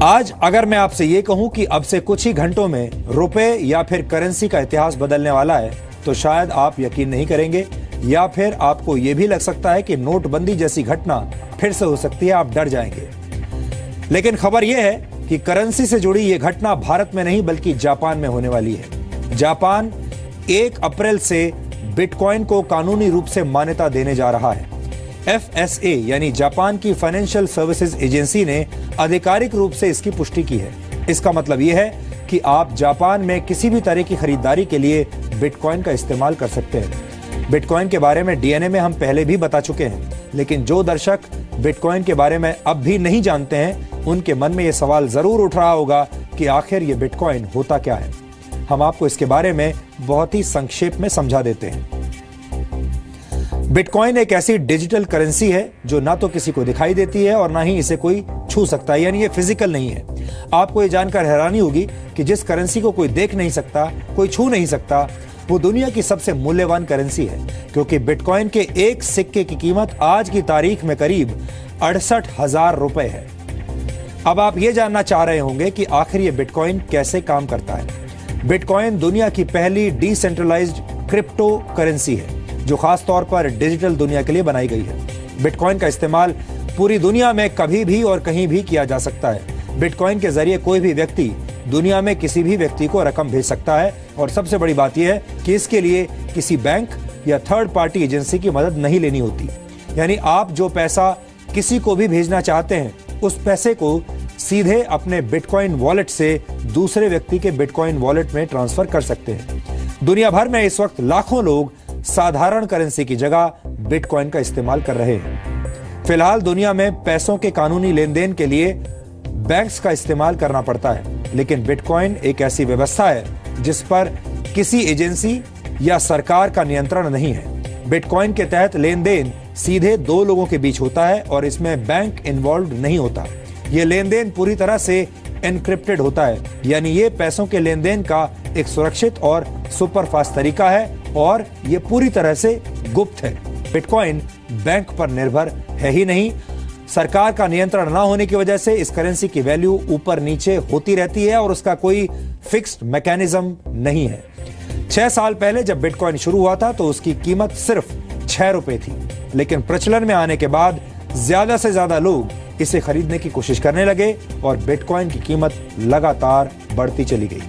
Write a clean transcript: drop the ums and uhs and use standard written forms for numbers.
आज अगर मैं आपसे ये कहूं कि अब से कुछ ही घंटों में रुपए या फिर करेंसी का इतिहास बदलने वाला है, तो शायद आप यकीन नहीं करेंगे, या फिर आपको यह भी लग सकता है कि नोटबंदी जैसी घटना फिर से हो सकती है, आप डर जाएंगे। लेकिन खबर यह है कि करेंसी से जुड़ी यह घटना भारत में नहीं बल्कि जापान में होने वाली है। जापान 1 अप्रैल से बिटकॉइन को कानूनी रूप से मान्यता देने जा रहा है। FSA यानी जापान की फाइनेंशियल सर्विसेज एजेंसी ने आधिकारिक रूप से इसकी पुष्टि की है। इसका मतलब यह है कि आप जापान में किसी भी तरह की खरीदारी के लिए बिटकॉइन का इस्तेमाल कर सकते हैं। बिटकॉइन के बारे में DNA में हम पहले भी बता चुके हैं, लेकिन जो दर्शक बिटकॉइन के बारे में अब भी नहीं जानते हैं, उनके मन में यह सवाल जरूर उठ रहा होगा कि आखिर ये बिटकॉइन होता क्या है। हम आपको इसके बारे में बहुत ही संक्षेप में समझा देते हैं। बिटकॉइन एक ऐसी डिजिटल करेंसी है जो ना तो किसी को दिखाई देती है और ना ही इसे कोई छू सकता है, यानी ये फिजिकल नहीं है। आपको ये जानकर हैरानी होगी कि जिस करेंसी को कोई देख नहीं सकता, कोई छू नहीं सकता, वो दुनिया की सबसे मूल्यवान करेंसी है, क्योंकि बिटकॉइन के एक सिक्के की कीमत आज की तारीख में करीब 68,000 रुपए है। अब आप ये जानना चाह रहे होंगे कि आखिर ये बिटकॉइन कैसे काम करता है। बिटकॉइन दुनिया की पहली डिसेंट्रलाइज्ड क्रिप्टो करेंसी है जो खास तौर पर डिजिटल दुनिया के लिए बनाई गई है। बिटकॉइन का इस्तेमाल पूरी दुनिया में कभी भी और कहीं भी किया जा सकता है। बिटकॉइन के जरिए कोई भी व्यक्ति दुनिया में किसी भी व्यक्ति को रकम भेज सकता है, और सबसे बड़ी बात यह है कि इसके लिए किसी बैंक या थर्ड पार्टी एजेंसी की मदद नहीं लेनी होती। यानी आप जो पैसा किसी को भी भेजना चाहते हैं, उस पैसे को सीधे अपने बिटकॉइन वॉलेट से दूसरे व्यक्ति के बिटकॉइन वॉलेट में ट्रांसफर कर सकते हैं। दुनिया भर में इस वक्त लाखों लोग साधारण करेंसी की जगह बिटकॉइन का इस्तेमाल कर रहे हैं। फिलहाल दुनिया में पैसों के कानूनी लेन देन के लिए बैंक्स का इस्तेमाल करना पड़ता है, लेकिन बिटकॉइन एक ऐसी व्यवस्था है जिस पर किसी एजेंसी या सरकार का नियंत्रण नहीं है। बिटकॉइन के तहत लेन देन सीधे 2 लोगों के बीच होता है और इसमें बैंक इन्वॉल्व नहीं होता। यह लेन देन पूरी तरह से एनक्रिप्टेड होता है, यानी ये पैसों के लेन देन का एक सुरक्षित और सुपरफास्ट तरीका है, और ये पूरी तरह से गुप्त है। बिटकॉइन बैंक पर निर्भर है ही नहीं। सरकार का नियंत्रण ना होने की वजह से इस करेंसी की वैल्यू ऊपर नीचे होती रहती है और उसका कोई फिक्स्ड मैकेनिज्म नहीं है। 6 साल पहले जब बिटकॉइन शुरू हुआ था तो उसकी कीमत सिर्फ 6 रुपए थी, लेकिन प्रचलन में आने के बाद ज्यादा से ज्यादा लोग इसे खरीदने की कोशिश करने लगे और बिटकॉइन की कीमत लगातार बढ़ती चली गई।